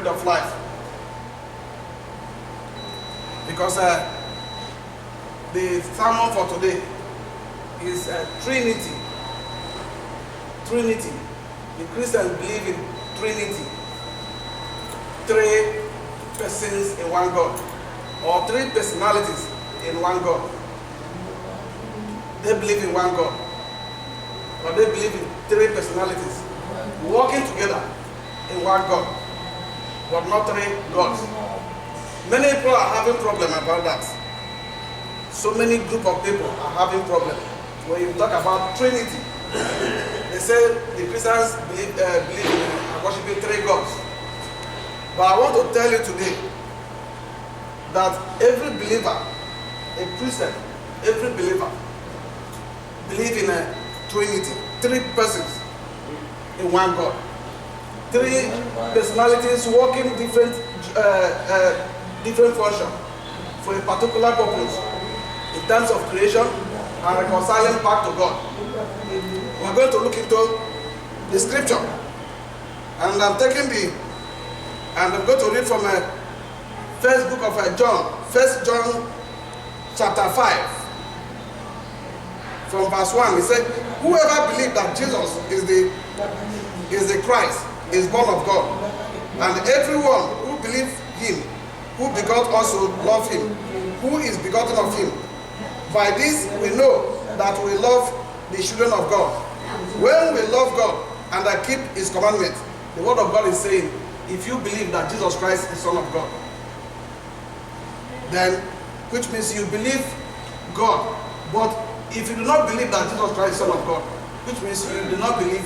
bread of life. Because the sermon for today is Trinity. Trinity. The Christians believe in Trinity. 3 persons in one God, or 3 personalities in one God. They believe in one God, or they believe in 3 personalities working together in one God, but not 3 gods. Many people are having problem about that. So many group of people are having problem when you talk about Trinity. They say the Christians believe in worshiping 3 gods. But I want to tell you today that every believer, a Christian, every believer, believe in a Trinity, 3 persons in one God, 3 personalities working different function for a particular purpose in terms of creation and reconciling back to God. We're going to look into the scripture, and I'm going to read from first book of John, 1 John chapter 5, from verse 1. He said, whoever believes that Jesus is the Christ is born of God, and everyone who believes him, who begot also love him, who is begotten of him. By this we know that we love the children of God, when we love God and keep his commandments. The word of God is saying, if you believe that Jesus Christ is Son of God, then, which means you believe God. But if you do not believe that Jesus Christ is Son of God, which means you do not believe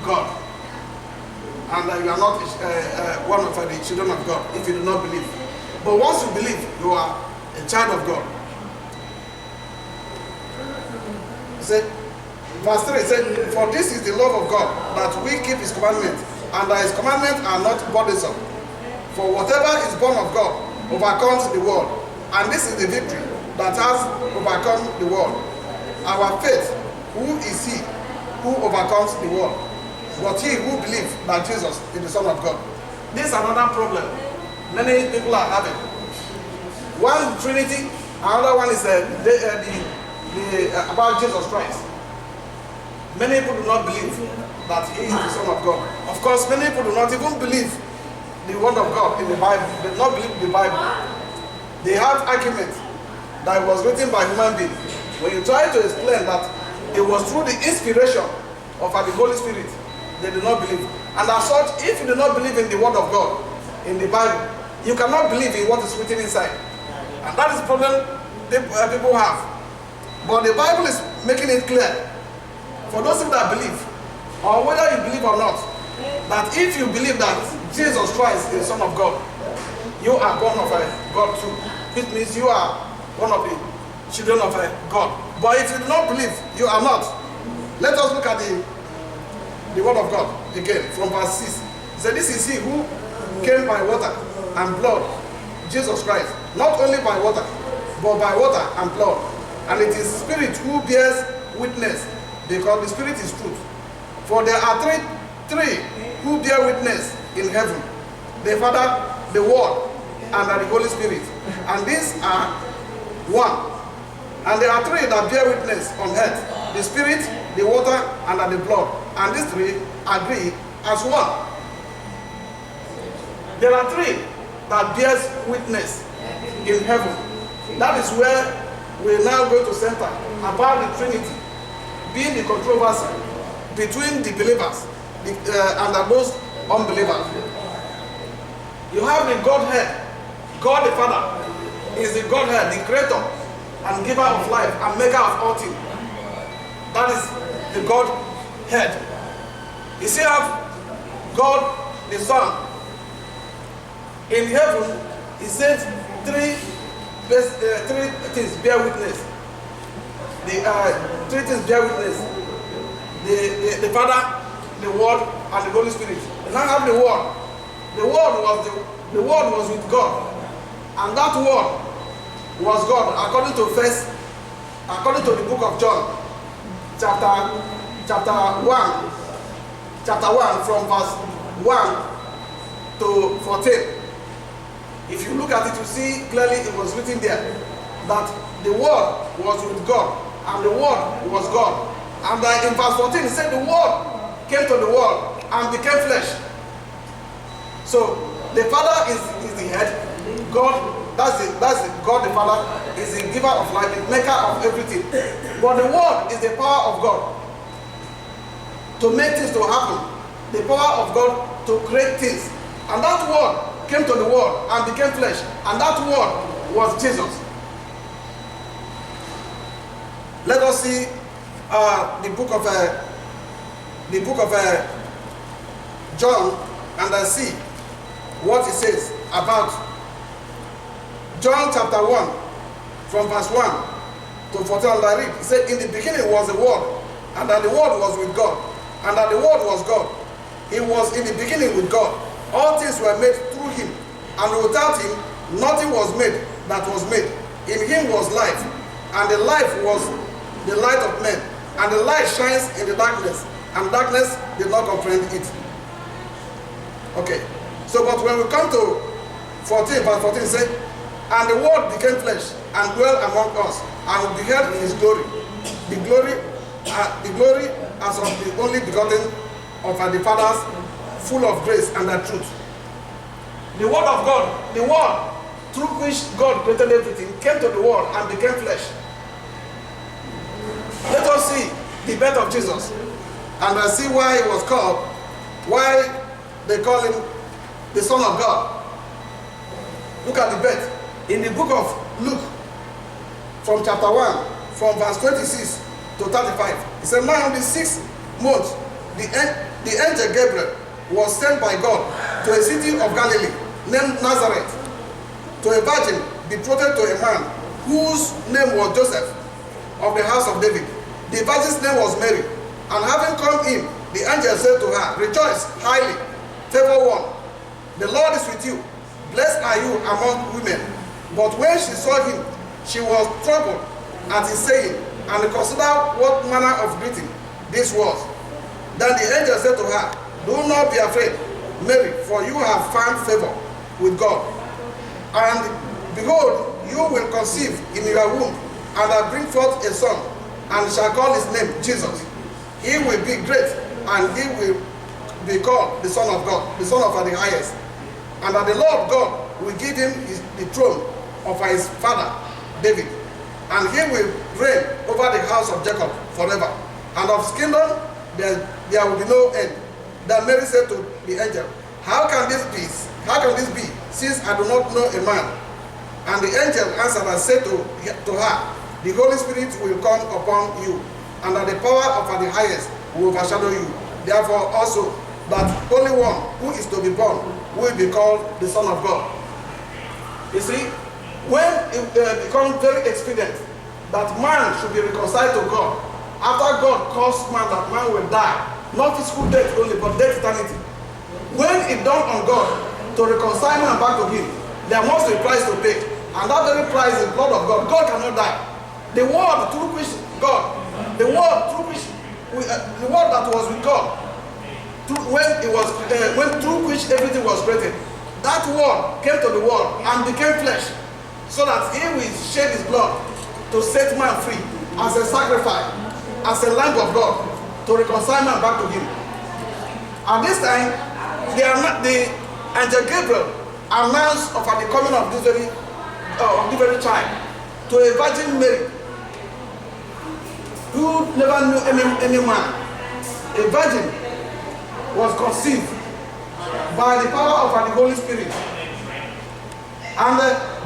God, and you are not one of the children of God, if you do not believe. But once you believe, you are a child of God. He said, verse 3 said, for this is the love of God, that we keep his commandments, and that his commandments are not burdensome. For whatever is born of God overcomes the world, and this is the victory that has overcome the world, our faith. Who is he who overcomes the world? But he who believes that Jesus is the Son of God. This is another problem many people are having. One, Trinity, another one is about Jesus Christ. Many people do not believe that he is the Son of God. Of course, many people do not even believe the word of God in the Bible. They do not believe the Bible. They have arguments that it was written by human beings. When you try to explain that it was through the inspiration of the Holy Spirit, they do not believe. And as such, if you do not believe in the word of God, in the Bible, you cannot believe in what is written inside. And that is the problem people have. But the Bible is making it clear for those people that believe, or whether you believe or not, that if you believe that Jesus Christ is the Son of God, you are born of God too. It means you are one of the children of God. But if you do not believe, you are not. Let us look at the word of God again from verse 6. He said, this is he who came by water and blood, Jesus Christ. Not only by water, but by water and blood. And it is Spirit who bears witness, because the Spirit is truth. For there are three who bear witness in heaven: the Father, the Word, and the Holy Spirit. And these are one. And there are 3 that bear witness on earth: the Spirit, the water, and the blood. And these 3 agree as one. There are 3 that bears witness in heaven. That is where we are now going to center about the Trinity, being the controversy between the believers and those unbelievers. You have the Godhead. God the Father is the Godhead, the creator and giver of life and maker of all things. That is the Godhead. You see, have God the Son. In heaven, he says 3 things bear witness. The 3 things bear witness: the Father, the Word, and the Holy Spirit. You now have the Word. The Word was with God, and that Word was God, according to the book of John, chapter 1, from verse 1 to 14, if you look at it, you see clearly it was written there that the Word was with God, and the Word was God. And in verse 14, it said the Word came to the world and became flesh. So the Father is the head. God, that's it. God the Father is the giver of life, the maker of everything. But the Word is the power of God to make things to happen. The power of God to create things. And that Word came to the world and became flesh. And that Word was Jesus. Let us see the book of John, and I see what it says about John chapter 1 from verse 1 to 14. And I read, it said, in the beginning was the Word, and that the Word was with God, and that the Word was God. He was in the beginning with God. All things were made through him, and without him nothing was made that was made. In him was life, and the life was the light of men. And the light shines in the darkness, and darkness did not comprehend it. Okay. So, but when we come to 14, verse 14 says, and the Word became flesh and dwelt among us, and we beheld his glory. The glory as of the only begotten of the Father's, full of grace and truth. The Word of God, the Word through which God created everything, came to the world and became flesh. Let us see the birth of Jesus, and see why he was called, why they call him the Son of God. Look at the birth. In the book of Luke, from chapter 1, from verse 26 to 35, it said, now in the 6th month, the angel Gabriel was sent by God to a city of Galilee named Nazareth, to a virgin betrothed to a man whose name was Joseph, of the house of David. The virgin's name was Mary. And having come in, the angel said to her, rejoice, highly favored one, the Lord is with you. Blessed are you among women. But when she saw him, she was troubled at his saying, and considered what manner of greeting this was. Then the angel said to her, do not be afraid, Mary, for you have found favor with God. And behold, you will conceive in your womb, and bring forth a son, and shall call his name Jesus. He will be great, and he will be called the Son of God, the Son of the highest. And that the Lord God will give him the throne of his father David, and he will reign over the house of Jacob forever. And of his kingdom there will be no end. Then Mary said to the angel, how can this be? How can this be, since I do not know a man? And the angel answered and said to her, the Holy Spirit will come upon you, and that the power of the highest will overshadow you. Therefore also, that Holy One who is to be born will be called the Son of God. You see, when it becomes very expedient that man should be reconciled to God, after God caused man that man will die, not physical death only, but death eternity. When it dawned on God to reconcile man back to him, there must be a price to pay. And that very price is the blood of God. God cannot die. The word through which God, the word that was with God, through which everything was created, that word came to the world and became flesh, so that he will shed his blood to set man free as a sacrifice, as a lamb of God, to reconcile man back to him. At this time, the angel Gabriel announced of the coming of this very child to a virgin Mary, who never knew any man. A virgin was conceived by the power of the Holy Spirit. And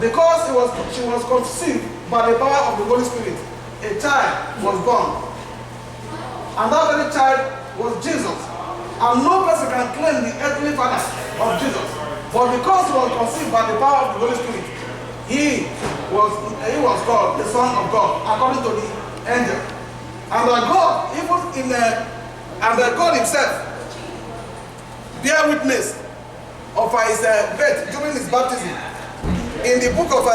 because she was conceived by the power of the Holy Spirit, a child was born. And that very child was Jesus. And no person can claim the earthly father of Jesus. But because he was conceived by the power of the Holy Spirit, he was called the Son of God, according to the angel. And God, God himself, bear witness of his birth during his baptism. In the book of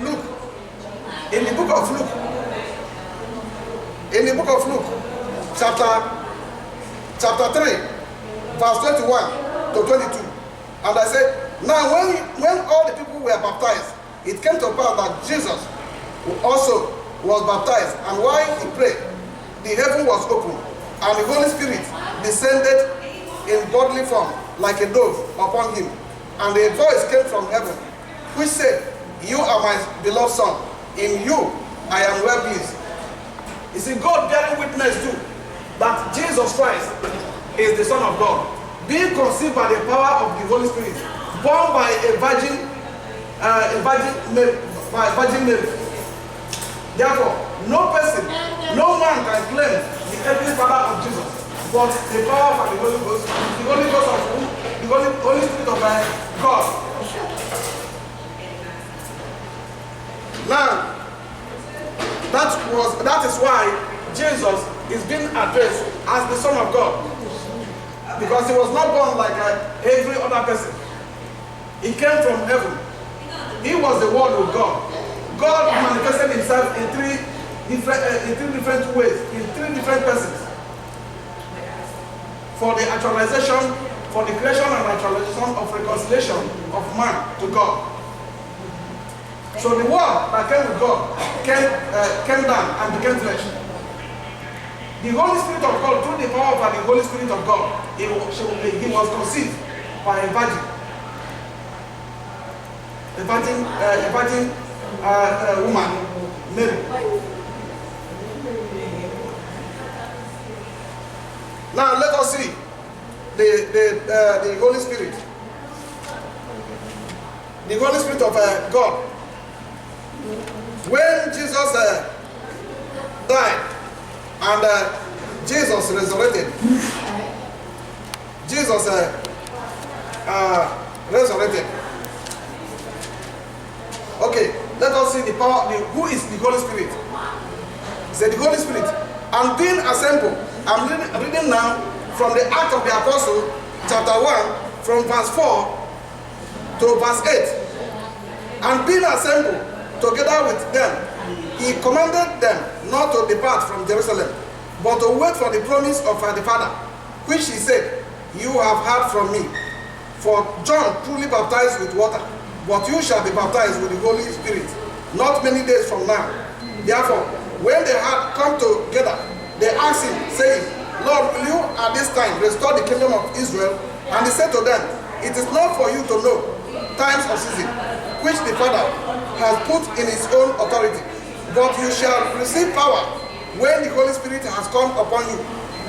Luke, chapter 3, verse 21 to 22. And I said, Now, when all the people were baptized, it came to pass that Jesus also was baptized, and while he prayed, the heaven was opened, and the Holy Spirit descended in bodily form like a dove upon him. And a voice came from heaven, which said, "You are my beloved Son, in you I am well pleased." You see, God bearing witness too that Jesus Christ is the Son of God, being conceived by the power of the Holy Spirit, born by a virgin Mary. Therefore, no person, no man can claim the earthly father of Jesus, but the power of the Holy Ghost, the Holy Ghost of who? The Holy Spirit of God. Now, that is why Jesus is being addressed as the Son of God, because he was not born like every other person. He came from heaven. He was the Word with God. God manifested himself in three different ways, in three different persons, for the actualization, for the creation and actualization of reconciliation of man to God. So the Word that came with God came down and became flesh. The Holy Spirit of God, through the power of the Holy Spirit of God, he was conceived by a virgin woman, Mary. Now let us see the Holy Spirit. The Holy Spirit of God. When Jesus died and Jesus resurrected, Jesus resurrected. Okay, let us see the power. Who is the Holy Spirit? He said the Holy Spirit. And being assembled, I'm reading now from the Acts of the Apostle, chapter 1, from verse 4 to verse 8. And being assembled together with them, he commanded them not to depart from Jerusalem, but to wait for the promise of the Father, which he said, "You have heard from me. For John truly baptized with water, but you shall be baptized with the Holy Spirit not many days from now." Therefore, when they had come together, they asked him, saying, "Lord, will you at this time restore the kingdom of Israel?" And he said to them, "It is not for you to know times or season, which the Father has put in his own authority, but you shall receive power when the Holy Spirit has come upon you,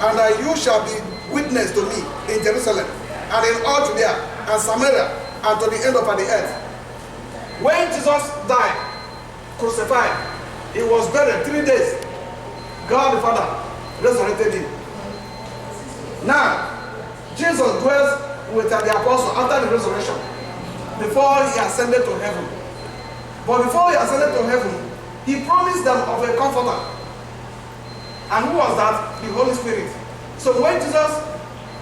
and that you shall be witness to me in Jerusalem, and in all Judea and Samaria, and to the end of the earth." When Jesus died, crucified, he was buried 3 days. God the Father resurrected him. Now, Jesus dwells with the apostle after the resurrection, before he ascended to heaven. But before he ascended to heaven, he promised them of a comforter. And who was that? The Holy Spirit. So when Jesus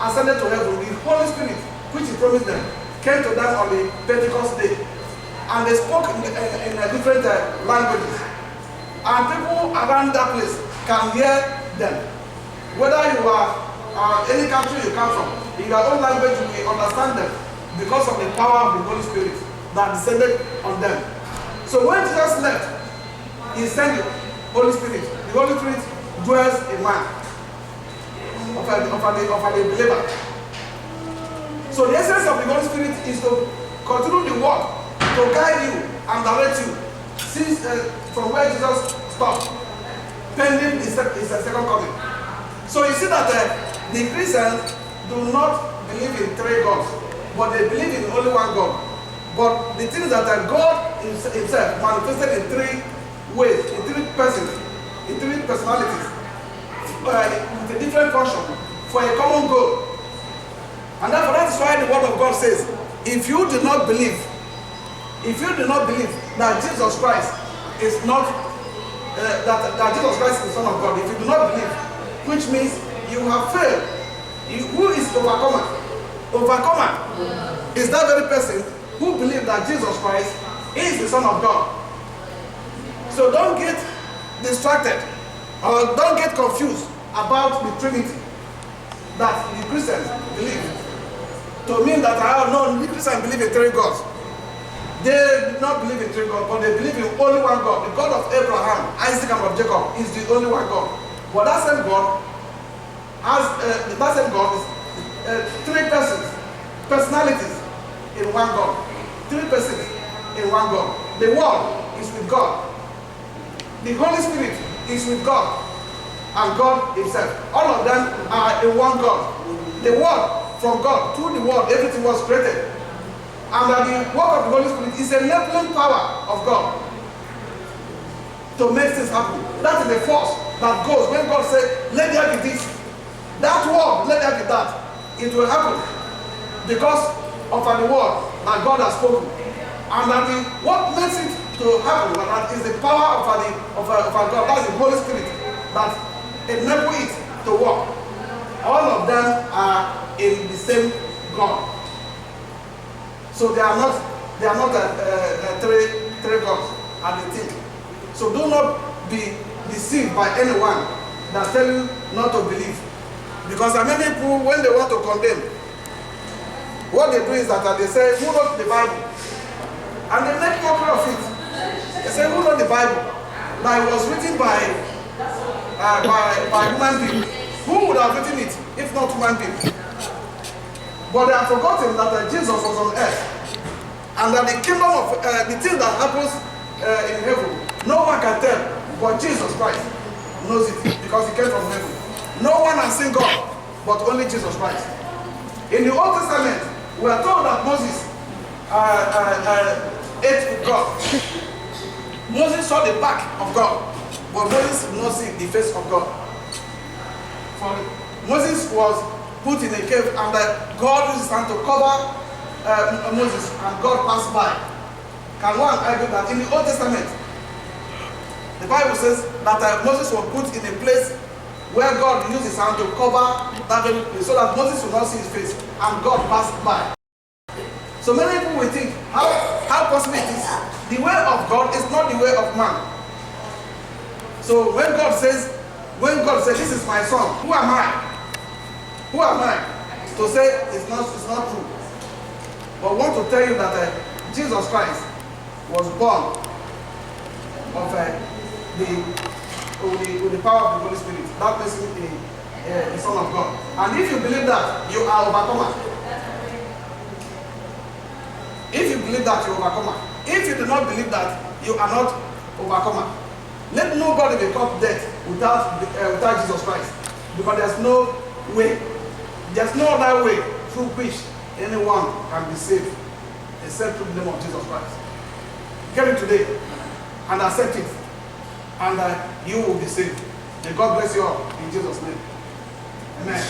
ascended to heaven, the Holy Spirit, which he promised them, came to them on the Pentecost day. And they spoke in different languages. And people around that place can hear them. Whether you are any country you come from, in your own language you will understand them because of the power of the Holy Spirit that descended on them. So when Jesus left, he sent the Holy Spirit. The Holy Spirit dwells in man, of a believer. So the essence of the Holy Spirit is to continue the work, to guide you and direct you, since from where Jesus stopped, pending his second coming. So you see that the Christians do not believe in three gods, but they believe in only one God. But the thing is that God himself manifested in three ways, in three persons, in three personalities, with a different function, for a common goal. And therefore that's why the word of God says, if you do not believe that Jesus Christ is not, that Jesus Christ is the Son of God, if you do not believe, which means you have failed. Who is overcomer? Overcomer is that very person who believes that Jesus Christ is the Son of God. So don't get distracted or don't get confused about the Trinity that the Christians believe. to mean that Christians believe in three gods. They do not believe in three gods, but they believe in only one God. The God of Abraham, Isaac, and of Jacob is the only one God. But that same God is three persons, personalities in one God. Three persons in one God. The Word is with God. The Holy Spirit is with God and God Himself. All of them are in one God. The Word from God, through the Word, everything was created. And that the work of the Holy Spirit is a enabling power of God to make things happen. That is the force that goes when God says, let there be this. That word, let there be that. It will happen because of the word that God has spoken. And that what makes it to happen, that is the power of God. That's the Holy Spirit that enables it to work. All of them are in the same God. So they are not three gods as they think. So do not be deceived by anyone that tell you not to believe. Because there are many people, when they want to condemn, what they do is that they say, who wrote the Bible? And they make mockery of it. They say, who wrote the Bible? That it was written by human beings. Who would have written it if not human beings? But they have forgotten that Jesus was on earth. And that the kingdom of, the thing that happens in heaven, no one can tell, but Jesus Christ knows it because He came from heaven. No one has seen God, but only Jesus Christ. In the Old Testament, we are told that Moses ate with God. Moses saw the back of God, but Moses did not see the face of God. For Moses was put in a cave, and God used His hand to cover Moses, and God passed by. Can one argue that in the Old Testament, the Bible says that Moses was put in a place where God used His hand to cover that very place so that Moses would not see his face, and God passed by. So many people will think, how possible it is? The way of God is not the way of man. So when God says, this is my son, who am I? Who am I to say it's not true? But I want to tell you that Jesus Christ was born of with the power of the Holy Spirit. That makes him the Son of God. And if you believe that, you are overcomer. If you believe that, you are overcomer. If you do not believe that, you are not overcomer. Let nobody become dead without Jesus Christ. Because there's no way. There's no other way through which anyone can be saved except through the name of Jesus Christ. Get it today and accept it, and you will be saved. May God bless you all in Jesus' name. Amen.